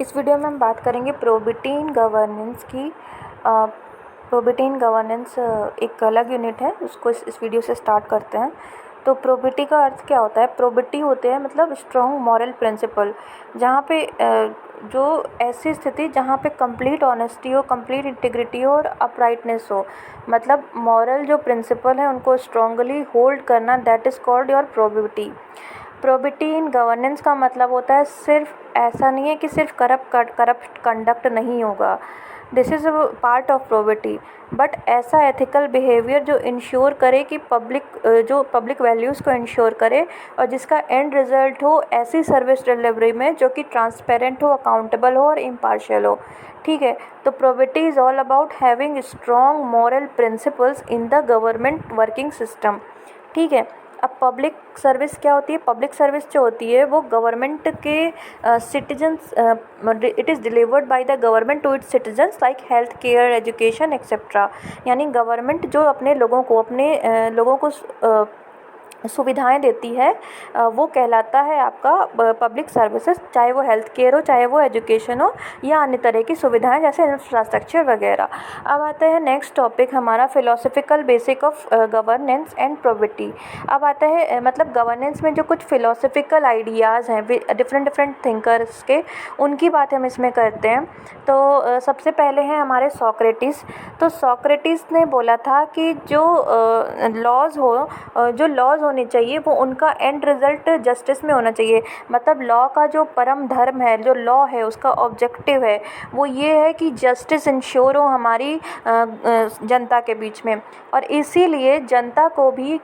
इस वीडियो में हम बात करेंगे प्रोबेबिलिटी इन गवर्नेंस की। प्रोबेबिलिटी इन गवर्नेंस एक अलग यूनिट है, उसको इस वीडियो से स्टार्ट करते हैं। तो प्रोबेबिलिटी का अर्थ क्या होता है? प्रोबेबिलिटी होते हैं मतलब स्ट्रॉन्ग मॉरल प्रिंसिपल, जहाँ पे जो ऐसी स्थिति जहाँ पे कंप्लीट ऑनेस्टी हो, कंप्लीट इंटीग्रिटी हो और अपराइटनेस हो, मतलब मॉरल जो प्रिंसिपल है उनको स्ट्रांगली होल्ड करना, that is called your probability. Probability in governance का मतलब होता है सिर्फ ऐसा नहीं है कि सिर्फ करप्ट कंडक्ट नहीं होगा, this is a part of probability, but ऐसा एथिकल बिहेवियर जो इंश्योर करे कि पब्लिक वैल्यूज़ को इंश्योर करे और जिसका एंड रिजल्ट हो ऐसी सर्विस डिलीवरी में जो कि ट्रांसपेरेंट हो, अकाउंटेबल हो और इम्पार्शियल हो। ठीक है, तो probability is all about having strong moral principles in the government working system. ठीक है, अब पब्लिक सर्विस क्या होती है? पब्लिक सर्विस जो होती है वो गवर्नमेंट के citizens, it is delivered by the government to its citizens like health care, education etcetera. यानी गवर्नमेंट जो अपने लोगों को सुविधाएं देती है, वो कहलाता है आपका पब्लिक सर्विसेज, चाहे वो हेल्थ केयर हो, चाहे वो एजुकेशन हो या अन्य तरह की सुविधाएं जैसे इंफ्रास्ट्रक्चर वगैरह। अब आता है नेक्स्ट टॉपिक हमारा, philosophical basic of governance and probability. अब आता है मतलब गवर्नेंस में जो कुछ फिलोसफिकल आइडियाज़ हैं डिफरेंट थिंकर्स के, उनकी बात हम इसमें करते हैं। तो सबसे पहले हैं हमारे सोक्रेटिस। तो सोक्रेटिस ने बोला था कि जो लॉज होने चाहिए वो उनका एंड रिजल्ट जस्टिस में होना चाहिए। मतलब लॉ का जो परम धर्म है, जो लॉ है उसका ऑब्जेक्टिव है वो ये है कि जस्टिस इंश्योर हो हमारी जनता के बीच में, और इसीलिए जनता को भी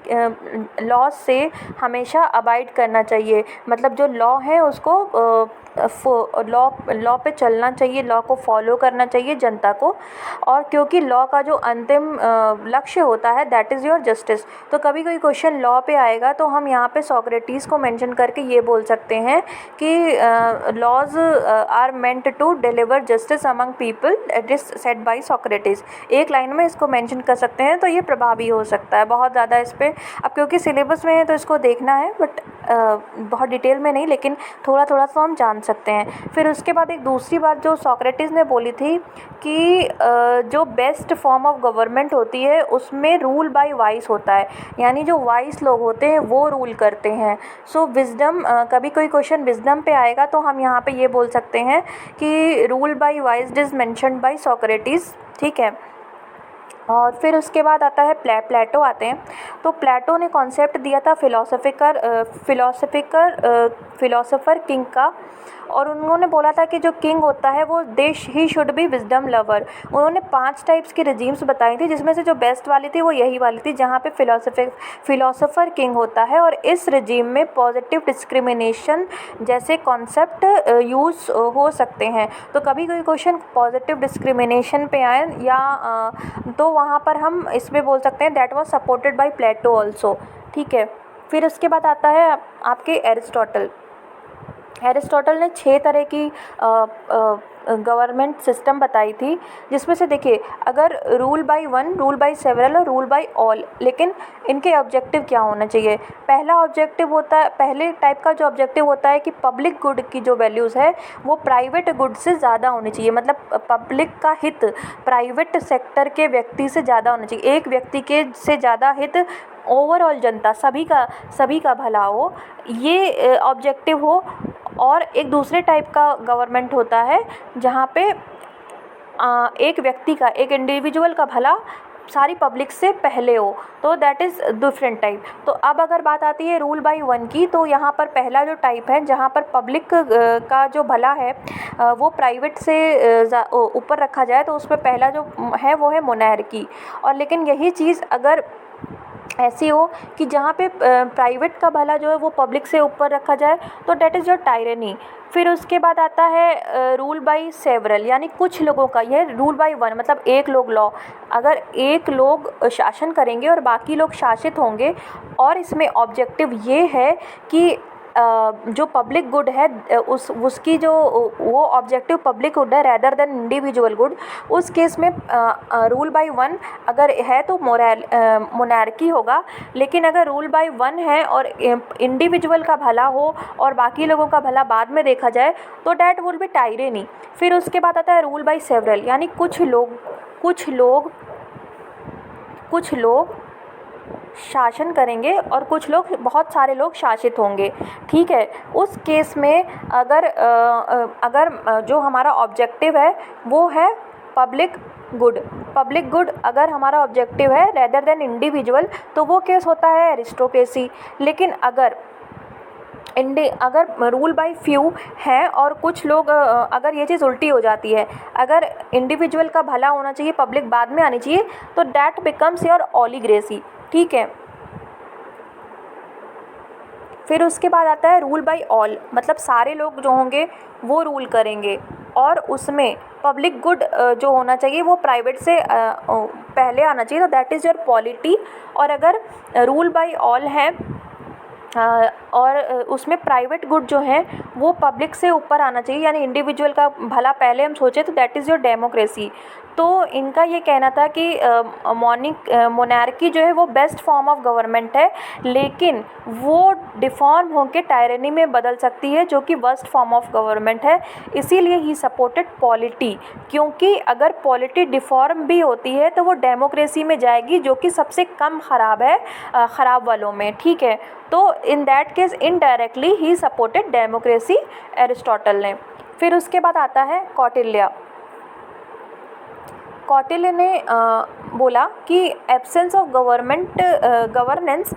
लॉ से हमेशा अबाइड करना चाहिए। मतलब जो लॉ है उसको लॉ पे चलना चाहिए, लॉ को फॉलो करना चाहिए जनता को। और क्योंकि लॉ का जो अंतिम लक्ष्य होता है दैट इज़ योर जस्टिस। तो कभी कोई क्वेश्चन लॉ पे आएगा तो हम यहाँ पे सोक्रेटिस को मेंशन करके ये बोल सकते हैं कि laws are meant to deliver justice among people, it is said by Socrates. एक लाइन में इसको मेंशन कर सकते हैं तो ये प्रभावी हो सकता है। बहुत ज़्यादा इस पर अब क्योंकि सिलेबस में है तो इसको देखना है, बट बहुत डिटेल में नहीं, लेकिन थोड़ा थोड़ा तो हम जान सकते हैं। फिर उसके बाद एक दूसरी बात जो सोक्रेटिस ने बोली थी कि जो बेस्ट फॉर्म ऑफ गवर्नमेंट होती है उसमें रूल बाय वाइस होता है, यानी जो वाइस लोग होते हैं वो रूल करते हैं। सो विजडम, कभी कोई क्वेश्चन विजडम पे आएगा तो हम यहाँ पे ये बोल सकते हैं कि rule by vice is mentioned by Socrates. ठीक है, और फिर उसके बाद आता है प्लेटो आते हैं। तो प्लेटो ने कॉन्सेप्ट दिया था फिलोसोफर किंग का, और उन्होंने बोला था कि जो किंग होता है वो he should be wisdom lover. उन्होंने 5 टाइप्स की रिजीम्स बताई थी, जिसमें से जो बेस्ट वाली थी वो यही वाली थी जहाँ पे फिलोसोफर किंग होता है, और इस रिजीम में पॉजिटिव डिस्क्रिमिनेशन जैसे कॉन्सेप्ट यूज़ हो सकते हैं। तो कभी कोई क्वेश्चन पॉजिटिव डिस्क्रिमिनेशन पे आए तो वहाँ पर हम इसमें बोल सकते हैं that was supported by Plato also. ठीक है, फिर उसके बाद आता है आपके एरिस्टोटल ने 6 तरह की गवर्नमेंट सिस्टम बताई थी, जिसमें से देखिए अगर rule by one, rule by several और रूल बाय ऑल, लेकिन इनके ऑब्जेक्टिव क्या होना चाहिए? पहले टाइप का जो ऑब्जेक्टिव होता है कि पब्लिक गुड की जो वैल्यूज़ है वो प्राइवेट गुड से ज़्यादा होनी चाहिए। मतलब पब्लिक का हित प्राइवेट सेक्टर के व्यक्ति से ज़्यादा होना चाहिए, एक व्यक्ति के से ज़्यादा हित ओवरऑल जनता सभी का भला हो, ये ऑब्जेक्टिव हो। और एक दूसरे टाइप का गवर्नमेंट होता है जहाँ पे एक व्यक्ति का, एक इंडिविजुअल का भला सारी पब्लिक से पहले हो, तो दैट इज़ डिफरेंट टाइप। तो अब अगर बात आती है रूल बाय वन की, तो यहाँ पर पहला जो टाइप है जहाँ पर पब्लिक का जो भला है वो प्राइवेट से ऊपर रखा जाए, तो उसमें पहला जो है वो है मोनार्की। और लेकिन यही चीज़ अगर ऐसी हो कि जहाँ पे प्राइवेट का भला जो है वो पब्लिक से ऊपर रखा जाए, तो डेट इज़ योर टायरनी। फिर उसके बाद आता है रूल बाय सेवरल, यानी कुछ लोगों का। यह रूल बाय वन मतलब एक लोग लॉ, अगर एक लोग शासन करेंगे और बाकी लोग शासित होंगे, और इसमें ऑब्जेक्टिव ये है कि जो पब्लिक गुड है उसकी जो वो ऑब्जेक्टिव पब्लिक गुड है रेदर देन इंडिविजुअल गुड, उस केस में रूल बाय वन अगर है तो मोनार्की होगा। लेकिन अगर रूल बाय वन है और इंडिविजुअल का भला हो और बाकी लोगों का भला बाद में देखा जाए तो डैट विल बी टायरेनी। फिर उसके बाद आता है रूल बाय सेवरल, यानी कुछ लोग शासन करेंगे और कुछ लोग, बहुत सारे लोग शासित होंगे। ठीक है, उस केस में अगर जो हमारा ऑब्जेक्टिव है वो है पब्लिक गुड अगर हमारा ऑब्जेक्टिव है रेदर देन इंडिविजुअल तो वो केस होता है एरिस्टोक्रेसी। लेकिन अगर रूल बाय फ्यू है और कुछ लोग, अगर ये चीज़ उल्टी हो जाती है, अगर इंडिविजुअल का भला होना चाहिए पब्लिक बाद में आनी चाहिए, तो दैट बिकम्स योर ओलिग्रेसी। ठीक है, फिर उसके बाद आता है रूल बाय ऑल, मतलब सारे लोग जो होंगे वो रूल करेंगे और उसमें पब्लिक गुड जो होना चाहिए वो प्राइवेट से पहले आना चाहिए, तो दैट इज़ योर पॉलिटी। और अगर रूल बाय ऑल है और उसमें प्राइवेट गुड जो है वो पब्लिक से ऊपर आना चाहिए, यानी इंडिविजुअल का भला पहले हम सोचें, तो दैट इज़ योर डेमोक्रेसी। तो इनका ये कहना था कि मोनार्की जो है वो बेस्ट फॉर्म ऑफ गवर्नमेंट है, लेकिन वो डिफॉर्म होकर टायरनी में बदल सकती है जो कि वर्स्ट फॉर्म ऑफ गवर्नमेंट है। इसीलिए ही सपोर्टेड पॉलिटी, क्योंकि अगर पॉलिटी डिफॉर्म भी होती है तो वो डेमोक्रेसी में जाएगी जो कि सबसे कम ख़राब है ख़राब वालों में। ठीक है, तो in that case indirectly he supported democracy, Aristotle ने। फिर उसके बाद आता है कौटिल्य ने बोला कि एब्सेंस ऑफ गवर्नेंस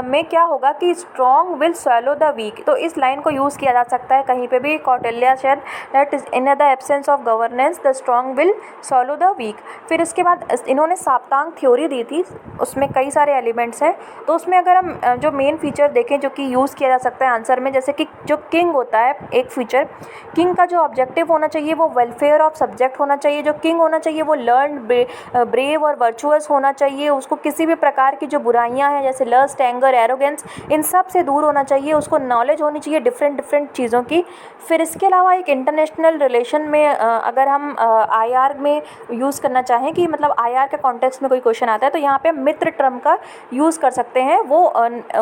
में क्या होगा कि strong will swallow the weak. तो इस लाइन को यूज़ किया जा सकता है कहीं पे भी, कौटिल्य शायद, that is in the absence of governance the strong will swallow the weak. फिर इसके बाद इन्होंने साप्तांग थ्योरी दी थी, उसमें कई सारे एलिमेंट्स हैं। तो उसमें अगर हम जो मेन फीचर देखें जो कि यूज़ किया जा सकता है आंसर में, जैसे कि जो किंग होता है, एक फीचर किंग का जो ऑब्जेक्टिव होना चाहिए वो वेलफेयर ऑफ सब्जेक्ट होना चाहिए। जो किंग होना चाहिए वो ब्रेव और वर्चुअस होना चाहिए। उसको किसी भी प्रकार की जो बुराइयां हैं जैसे लस्ट, एंगर, एरोगेंस, इन सब से दूर होना चाहिए। उसको नॉलेज होनी चाहिए डिफरेंट चीज़ों की। फिर इसके अलावा एक इंटरनेशनल रिलेशन में अगर हम आईआर में यूज़ करना चाहें कि मतलब आईआर के कॉन्टेक्स्ट में कोई क्वेश्चन आता है तो यहाँ पे हम मित्र टर्म का यूज़ कर सकते हैं, वो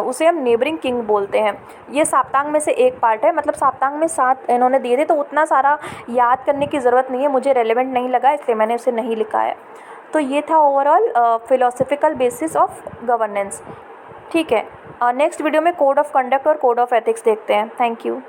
उसे हम नेबरिंग किंग बोलते हैं। ये साप्तांग में से एक पार्ट है, मतलब साप्तांग में 7 इन्होंने दिए थे तो उतना सारा याद करने की ज़रूरत नहीं है, मुझे रेलेवेंट नहीं लगा इसलिए मैंने उसे नहीं लिखा है। तो ये था overall philosophical basis of governance. ठीक है, नेक्स्ट वीडियो में कोड ऑफ कंडक्ट और कोड ऑफ एथिक्स देखते हैं। Thank you.